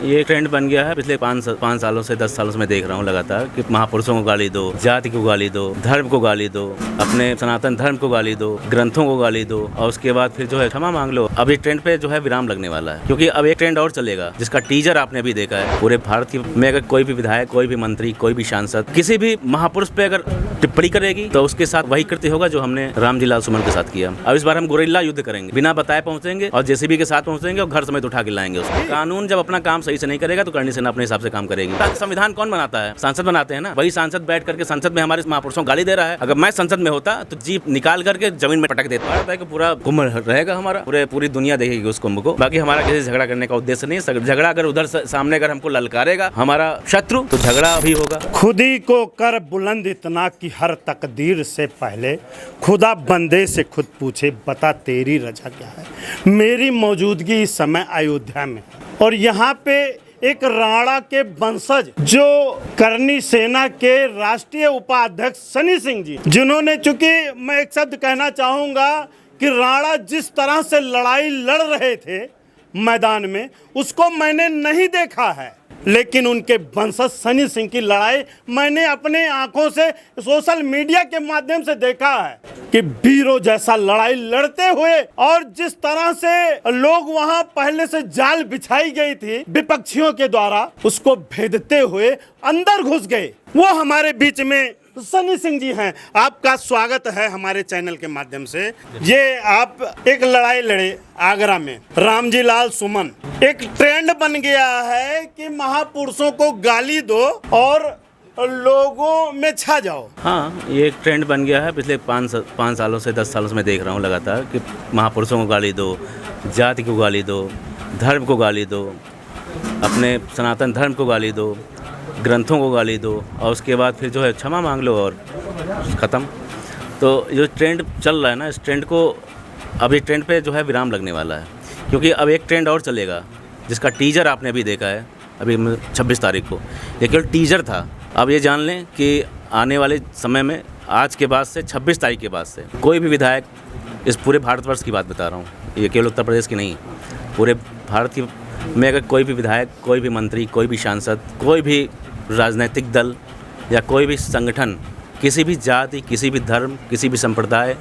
ये ट्रेंड बन गया है पिछले 5 सालों से 10 सालों से मैं देख रहा हूँ लगातार कि महापुरुषों को गाली दो, जाति को गाली दो, धर्म को गाली दो, अपने सनातन धर्म को गाली दो, ग्रंथों को गाली दो और उसके बाद फिर जो है क्षमा मांग लो। अब इस ट्रेंड पे जो है विराम लगने वाला है, क्योंकि अब एक ट्रेंड और चलेगा जिसका टीजर आपने अभी देखा है। पूरे भारत में अगर कोई भी विधायक, कोई भी मंत्री, कोई भी सांसद किसी भी महापुरुष पे अगर टिप्पणी करेगी तो उसके साथ वही कृत्य होगा जो हमने रामजी लाल सुमन के साथ किया। अब इस बार हम गोरिल्ला युद्ध करेंगे, बिना बताए पहुंचेंगे और जेसीबी के साथ पहुंचेंगे और घर समेत उठा के लाएंगे उसको। कानून जब अपना काम सही से नहीं करेगा तो करनी सेना अपने हिसाब से काम करेगी। संविधान कौन बनाता है? सांसद बनाते हैं ना। वही सांसद बैठ करके संसद में हमारे महापुरुषों को गाली दे रहा है। अगर मैं संसद में होता तो जीप निकाल करके जमीन में पटक देता है कि पूरा कुंभ रहेगा हमारा, पूरी दुनिया देखेगी उस कुंभ को। बाकी हमारा किसी झगड़ा करने का उद्देश्य नहीं है। झगड़ा अगर उधर सामने अगर हमको ललकारेगा हमारा शत्रु तो झगड़ा भी होगा। खुदी को कर बुलंद इतना कि हर तकदीर से पहले खुदा बंदे से खुद पूछे, बता तेरी रजा क्या है। मेरी मौजूदगी इस समय अयोध्या में है और यहाँ पे एक राणा के वंशज जो करनी सेना के राष्ट्रीय उपाध्यक्ष सनी सिंह जी, जिन्होंने, चूंकि मैं एक शब्द कहना चाहूँगा कि राणा जिस तरह से लड़ाई लड़ रहे थे मैदान में, उसको मैंने नहीं देखा है, लेकिन उनके वंशज सनी सिंह की लड़ाई मैंने अपने आंखों से सोशल मीडिया के माध्यम से देखा है कि वीरों जैसा लड़ाई लड़ते हुए, और जिस तरह से लोग वहां पहले से जाल बिछाई गई थी विपक्षियों के द्वारा, उसको भेदते हुए अंदर घुस गए। वो हमारे बीच में सनी सिंह जी हैं। आपका स्वागत है हमारे चैनल के माध्यम से। ये आप एक लड़ाई लड़े आगरा में, रामजी लाल सुमन। एक ट्रेंड बन गया है कि महापुरुषों को गाली दो और लोगों में छा जाओ। हाँ, ये एक ट्रेंड बन गया है पिछले 5 सालों से 10 सालों से मैं देख रहा हूँ लगातार कि महापुरुषों को गाली दो, जाति को गाली दो, धर्म को गाली दो, अपने सनातन धर्म को गाली दो, ग्रंथों को गाली दो और उसके बाद फिर जो है क्षमा मांग लो और ख़त्म। तो जो ट्रेंड चल रहा है ना, इस ट्रेंड को, अब इस ट्रेंड पे जो है विराम लगने वाला है, क्योंकि अब एक ट्रेंड और चलेगा जिसका टीजर आपने अभी देखा है, अभी 26 तारीख को। ये केवल टीजर था। अब ये जान लें कि आने वाले समय में, आज के बाद से 26 तारीख के बाद से कोई भी विधायक, इस पूरे भारतवर्ष की बात बता रहा हूँ, ये केवल उत्तर प्रदेश की नहीं, पूरे भारत की में अगर कोई भी विधायक, कोई भी मंत्री, कोई भी सांसद, कोई भी राजनीतिक दल या कोई भी संगठन किसी भी जाति, किसी भी धर्म, किसी भी संप्रदाय,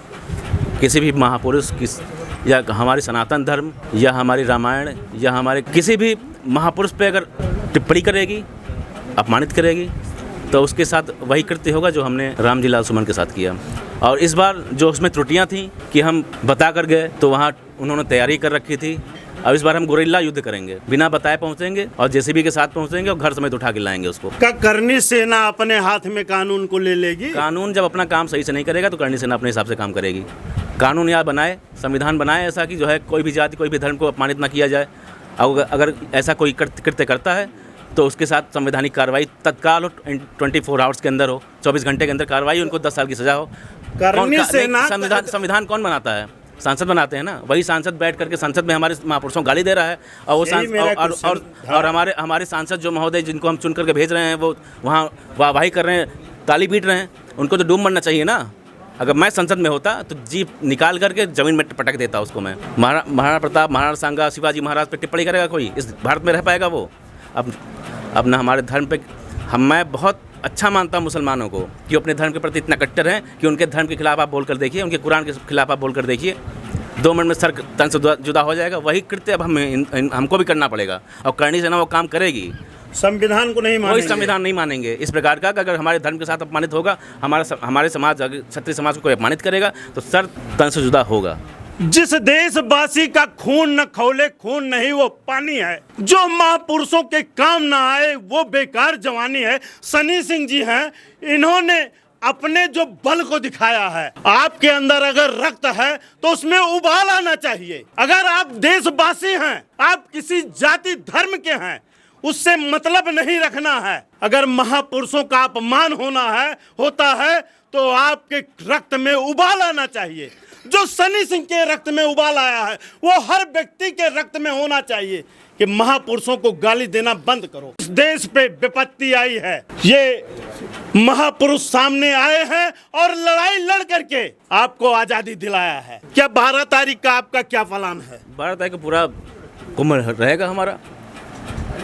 किसी भी महापुरुष या हमारे सनातन धर्म या हमारी रामायण या हमारे किसी भी महापुरुष पे अगर टिप्पणी करेगी, अपमानित करेगी, तो उसके साथ वही कृत्य होगा जो हमने रामजी लाल सुमन के साथ किया। और इस बार जो उसमें त्रुटियां थी कि हम बता कर गए तो वहाँ उन्होंने तैयारी कर रखी थी। अब इस बार हम गोरिल्ला युद्ध करेंगे, बिना बताए पहुंचेंगे और जेसीबी के साथ पहुंचेंगे और घर समेत उठा के लाएंगे उसको। क्या करनी सेना अपने हाथ में कानून को ले लेगी? कानून जब अपना काम सही से नहीं करेगा तो करनी सेना अपने हिसाब से काम करेगी। कानून या बनाए, संविधान बनाए ऐसा कि जो है कोई भी जाति, कोई भी धर्म को अपमानित ना किया जाए। अगर ऐसा कोई कृत्य करता है तो उसके साथ संवैधानिक कार्रवाई तत्काल हो, 24 आवर्स के अंदर हो, 24 घंटे के अंदर कार्रवाई, उनको 10 साल की सज़ा हो। संविधान कौन बनाता है? सांसद बनाते हैं ना। वही सांसद बैठ करके संसद में हमारे महापुरुषों को गाली दे रहा है और वो और हमारे सांसद जो महोदय जिनको हम चुन करके भेज रहे हैं वो वहाँ वाहवाही कर रहे हैं, ताली पीट रहे हैं, उनको तो डूब मरना चाहिए ना। अगर मैं संसद में होता तो जीप निकाल करके जमीन में पटक देता उसको मैं। महाराणा प्रताप, महाराणा सांगा, शिवाजी महाराज पे टिप्पणी करेगा कोई? इस भारत में रह पाएगा वो? अब ना हमारे धर्म पे मैं बहुत अच्छा मानता हूँ मुसलमानों को कि अपने धर्म के प्रति इतना कट्टर हैं कि उनके धर्म के खिलाफ आप बोलकर देखिए, उनके कुरान के खिलाफ आप बोलकर देखिए, 2 मिनट में सर तन से जुदा हो जाएगा। वही कृत्य अब हमको भी करना पड़ेगा और करनी सेना वो काम करेगी। संविधान को नहीं मानेंगे, कोई संविधान नहीं मानेंगे इस प्रकार का। अगर हमारे धर्म के साथ अपमानित होगा, हमारे समाज, क्षत्रिय समाज को कोई अपमानित करेगा तो सर तन से जुदा होगा। जिस देशवासी का खून न खौले, खून नहीं वो पानी है। जो महापुरुषों के काम ना आए वो बेकार जवानी है। सनी सिंह जी हैं, इन्होंने अपने जो बल को दिखाया है। आपके अंदर अगर रक्त है तो उसमें उबाल आना चाहिए। अगर आप देशवासी हैं, आप किसी जाति धर्म के हैं, उससे मतलब नहीं रखना है। अगर महापुरुषों का अपमान होता है तो आपके रक्त में उबाल आना चाहिए। जो सनी सिंह के रक्त में उबाल आया है वो हर व्यक्ति के रक्त में होना चाहिए कि महापुरुषों को गाली देना बंद करो। इस देश पे विपत्ति आई है, ये महापुरुष सामने आए हैं और लड़ाई लड़ करके आपको आजादी दिलाया है। क्या 12 तारीख का आपका क्या प्लान है? 12 तारीख को पूरा कुंभ रहेगा हमारा,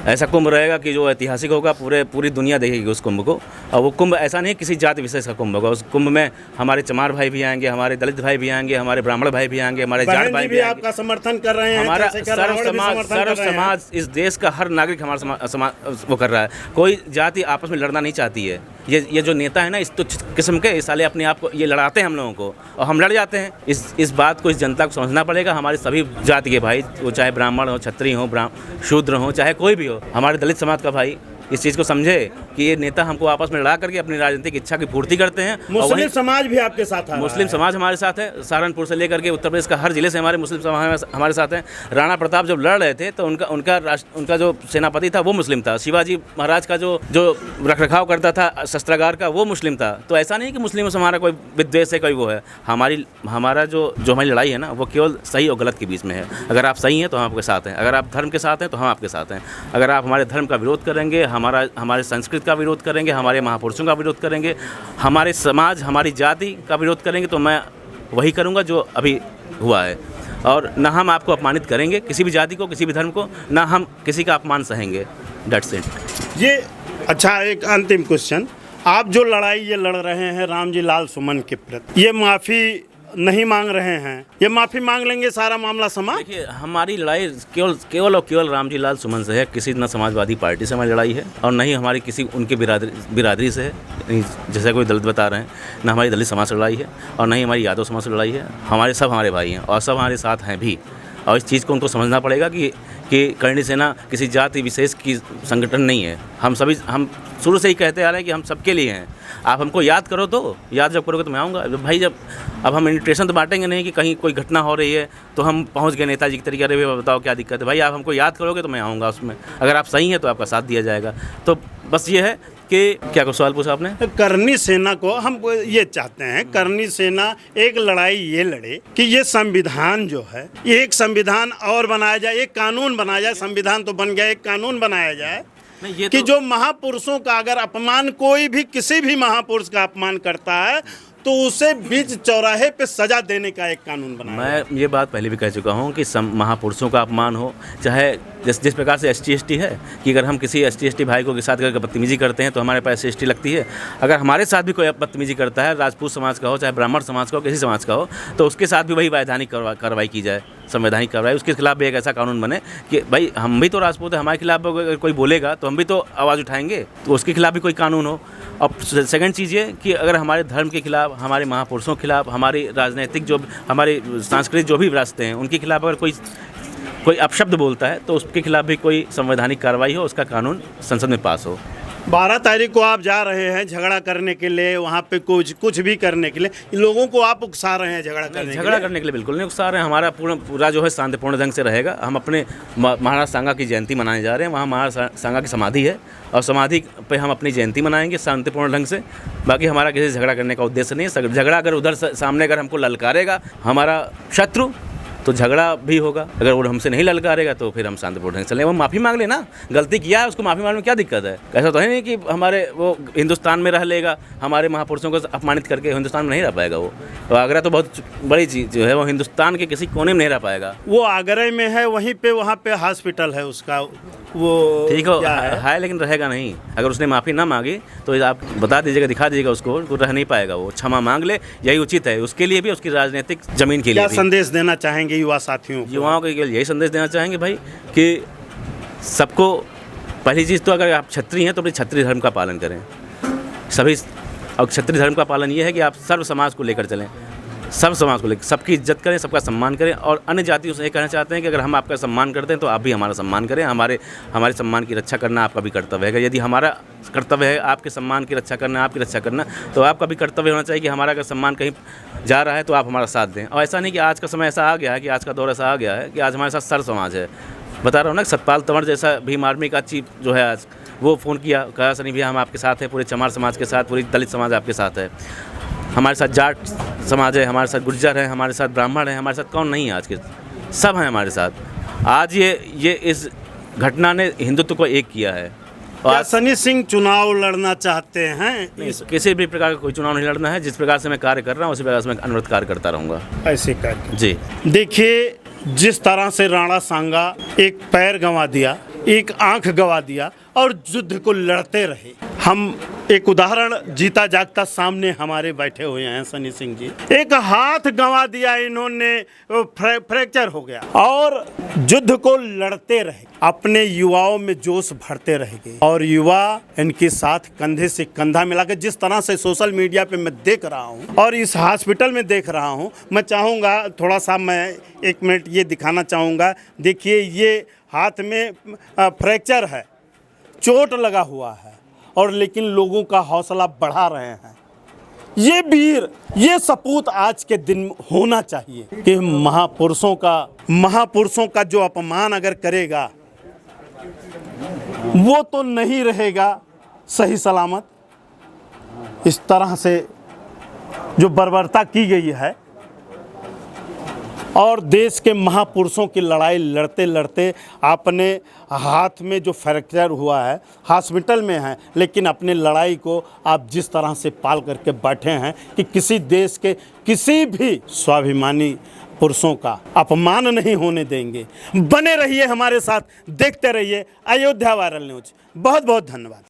ऐसा कुंभ रहेगा कि जो ऐतिहासिक होगा, पूरी दुनिया देखेगी उस कुंभ को। और वो कुंभ ऐसा नहीं किसी जाति विशेष का कुंभ होगा। उस कुंभ में हमारे चमार भाई भी आएंगे, हमारे दलित भाई भी आएंगे, हमारे ब्राह्मण भाई भी आएंगे, हमारे जाट भाई भी आएंगे। आपका समर्थन कर रहे हैं, हमारा सर्व समाज, इस देश का हर नागरिक हमारा समाज वो कर रहा है। कोई जाति आपस में लड़ना नहीं चाहती है। ये जो नेता है ना, इस तुच्छ किस्म के, इस साले अपने आप को ये लड़ाते हैं हम लोगों को, और हम लड़ जाते हैं। इस बात को इस जनता को समझना पड़ेगा। हमारे सभी जाति के भाई, वो चाहे ब्राह्मण हो, क्षत्रिय हो, शूद्र हो, चाहे कोई भी हो, हमारे दलित समाज का भाई इस चीज़ को समझे कि ये नेता हमको आपस में लड़ा करके अपनी राजनीतिक इच्छा की पूर्ति करते हैं। मुस्लिम समाज भी आपके साथ है। मुस्लिम समाज हमारे साथ है। सहारनपुर से लेकर के उत्तर प्रदेश का हर जिले से हमारे मुस्लिम समाज हमारे साथ हैं। राणा प्रताप जब लड़ रहे थे तो उनका जो सेनापति था वो मुस्लिम था। शिवाजी महाराज का जो रखरखाव करता था शस्त्रागार का, वो मुस्लिम था। तो ऐसा नहीं कि मुस्लिमों से हमारा कोई विद्वेष है, कोई वो है। हमारा जो हमारी लड़ाई है ना, वो केवल सही और गलत के बीच में है। अगर आप सही हैं तो हम आपके साथ हैं, अगर आप धर्म के साथ हैं तो हम आपके साथ हैं। अगर आप हमारे धर्म का विरोध करेंगे, हमारे संस्कृति का विरोध करेंगे, हमारे महापुरुषों का विरोध करेंगे, हमारे समाज, हमारी जाति का विरोध करेंगे, तो मैं वही करूँगा जो अभी हुआ है। और ना हम आपको अपमानित करेंगे, किसी भी जाति को, किसी भी धर्म को, ना हम किसी का अपमान सहेंगे। That's it. ये अच्छा, एक अंतिम क्वेश्चन, आप जो लड़ाई ये लड़ रहे हैं रामजी लाल सुमन के प्रति, ये माफ़ी नहीं मांग रहे हैं, ये माफ़ी मांग लेंगे सारा मामला समाज? देखिए, हमारी लड़ाई केवल और केवल रामजी लाल सुमन से है। किसी न समाजवादी पार्टी से हमारी लड़ाई है, और न ही हमारी किसी उनके बिरादरी से है, जैसे कोई दलित बता रहे हैं। न हमारी दलित समाज से लड़ाई है, और न ही हमारी यादव समाज से लड़ाई है। हमारे भाई हैं, और सब हमारे साथ हैं भी। और इस चीज़ को उनको समझना पड़ेगा कि करणी सेना किसी जाति विशेष की संगठन नहीं है। हम शुरू से ही कहते आ रहे हैं कि हम सबके लिए हैं। आप हमको याद करो, तो याद जब करोगे तो मैं आऊँगा भाई। अब हम इन्विटेशन तो बांटेंगे नहीं कि कहीं कोई घटना हो रही है तो हम पहुंच गए नेताजी की तरीके, अरे बताओ क्या दिक्कत है भाई। आप हमको याद करोगे तो मैं आऊँगा उसमें। अगर आप सही हैं तो आपका साथ दिया जाएगा। तो बस ये है कि क्या को सवाल पूछा आपने? करणी सेना को हम ये चाहते हैं, करणी सेना एक लड़ाई ये लड़े कि ये संविधान जो है, ये एक संविधान और बनाया जाए, एक कानून बनाया जाए। संविधान तो बन गया, एक कानून बनाया जाए कि जो महापुरुषों का अगर अपमान, कोई भी किसी भी महापुरुष का अपमान करता है तो उसे बीच चौराहे पे सजा देने का एक कानून बनाया। मैं ये बात पहले भी कह चुका हूँ कि महापुरुषों का अपमान हो, चाहे जिस प्रकार से ST है कि अगर हम किसी ST भाई को के साथ अगर बदतमीजी करते हैं तो हमारे पास ST लगती है। अगर हमारे साथ भी कोई बदतमीजी करता है, राजपूत समाज का हो, चाहे ब्राह्मण समाज का हो, किसी समाज का हो, तो उसके साथ भी वही वैधानिक कार्रवाई की जाए, संवैधानिक कार्रवाई। उसके खिलाफ भी एक ऐसा कानून बने कि भाई हम भी तो राजपूत है, हमारे खिलाफ अगर कोई बोलेगा तो हम भी तो आवाज़ उठाएंगे, तो उसके खिलाफ भी कोई कानून हो। और सेकंड चीज़ ये कि अगर हमारे धर्म के खिलाफ, हमारे महापुरुषों के खिलाफ, हमारी राजनीतिक जो हमारी सांस्कृतिक जो भी रास्ते हैं उनके खिलाफ अगर कोई अपशब्द बोलता है तो उसके खिलाफ भी कोई संवैधानिक कार्रवाई हो, उसका कानून संसद में पास हो। 12 तारीख को आप जा रहे हैं झगड़ा करने के लिए, वहाँ पे कुछ भी करने के लिए, लोगों को आप उकसा रहे हैं झगड़ा करने के लिए? बिल्कुल नहीं उकसा रहे हैं। हमारा पूरा जो है शांतिपूर्ण ढंग से रहेगा। हम अपने महाराज सांगा की जयंती मनाने जा रहे हैं, वहाँ महाराज सांगा की समाधि है, और समाधि पे हम अपनी जयंती मनाएंगे शांतिपूर्ण ढंग से। बाकी हमारा किसी से झगड़ा करने का उद्देश्य नहीं है। झगड़ा अगर उधर सामने अगर हमको ललकारेगा हमारा शत्रु तो झगड़ा भी होगा। अगर वो हमसे नहीं ललकारेगा तो फिर हम शांतिपूर्ण ढंग से चलें। वो माफ़ी मांग लेना, गलती किया है उसको माफ़ी मांगने में क्या दिक्कत है? ऐसा तो है नहीं कि हमारे वो हिंदुस्तान में रह लेगा, हमारे महापुरुषों को अपमानित करके हिंदुस्तान में नहीं रह पाएगा। वो तो आगरा तो बहुत बड़ी चीज़ जो है, वो हिंदुस्तान के किसी कोने में नहीं रह पाएगा। वो आगरा में है, वहाँ पे हॉस्पिटल है उसका, वो ठीक है लेकिन रहेगा नहीं। अगर उसने माफ़ी ना मांगी तो आप बता दीजिएगा, दिखा दीजिएगा उसको, रह नहीं पाएगा। वो क्षमा मांग ले, यही उचित है उसके लिए भी, उसकी राजनीतिक जमीन के लिए भी। क्या संदेश देना चाहेंगे युवा साथियों? युवाओं को यही संदेश देना चाहेंगे भाई कि सबको पहली चीज़ तो अगर आप क्षत्रिय हैं तो अपने क्षत्रिय धर्म का पालन करें सभी। और क्षत्रिय धर्म का पालन ये है कि आप सर्व समाज को लेकर चलें, सब समाज को लेकर सबकी इज्जत करें, सबका सम्मान करें। और अन्य जातियों से ये कहना चाहते हैं कि अगर हम आपका सम्मान करते हैं तो आप भी हमारा सम्मान करें। हमारे सम्मान की रक्षा करना आपका भी कर्तव्य है। यदि हमारा कर्तव्य है आपके सम्मान की रक्षा करना, आपकी रक्षा करना, तो आपका भी कर्तव्य होना चाहिए कि हमारा अगर सम्मान कहीं जा रहा है तो आप हमारा साथ दें। और ऐसा नहीं कि आज का समय ऐसा आ गया है, कि आज का दौर ऐसा आ गया है कि आज हमारे साथ सर्व समाज है। बता रहा हूँ ना, सतपाल तंवर जैसा भीम आर्मी का चीफ जो है आज, वो फ़ोन किया, कहा सनी भैया हम आपके साथ हैं, पूरे चमार समाज के साथ, पूरी दलित समाज आपके साथ है, हमारे साथ जाट समाज है, हमारे साथ गुर्जर है, हमारे साथ ब्राह्मण है, हमारे साथ कौन नहीं है आज के, सब हैं हमारे साथ। आज ये इस घटना ने हिंदुत्व को एक किया है। क्या सनी सिंह चुनाव लड़ना चाहते हैं? किसी भी प्रकार का कोई चुनाव नहीं लड़ना है। जिस प्रकार से मैं कार्य कर रहा हूँ उसी प्रकार से मैं अनवरत कार्य करता रहूँगा। ऐसे करके जी। देखिए, जिस तरह से राणा सांगा एक पैर गंवा दिया, एक आंख गंवा दिया और युद्ध को लड़ते रहे। हम एक उदाहरण जीता जागता सामने हमारे बैठे हुए हैं सनी सिंह जी, एक हाथ गंवा दिया इन्होंने, फ्रैक्चर हो गया और युद्ध को लड़ते रहे, अपने युवाओं में जोश भरते रहेंगे और युवा इनके साथ कंधे से कंधा मिलाकर, जिस तरह से सोशल मीडिया पे मैं देख रहा हूँ और इस हॉस्पिटल में देख रहा हूँ, मैं चाहूँगा थोड़ा सा मैं 1 मिनट ये दिखाना चाहूँगा। देखिए ये हाथ में फ्रैक्चर है, चोट लगा हुआ है और लेकिन लोगों का हौसला बढ़ा रहे हैं। ये वीर, ये सपूत आज के दिन होना चाहिए कि महापुरुषों का जो अपमान अगर करेगा वो तो नहीं रहेगा सही सलामत। इस तरह से जो बर्बरता की गई है और देश के महापुरुषों की लड़ाई लड़ते लड़ते अपने हाथ में जो फ्रैक्चर हुआ है, हॉस्पिटल में है, लेकिन अपने लड़ाई को आप जिस तरह से पाल करके बैठे हैं कि किसी देश के किसी भी स्वाभिमानी पुरुषों का अपमान नहीं होने देंगे। बने रहिए हमारे साथ, देखते रहिए अयोध्या वायरल न्यूज़। बहुत बहुत धन्यवाद।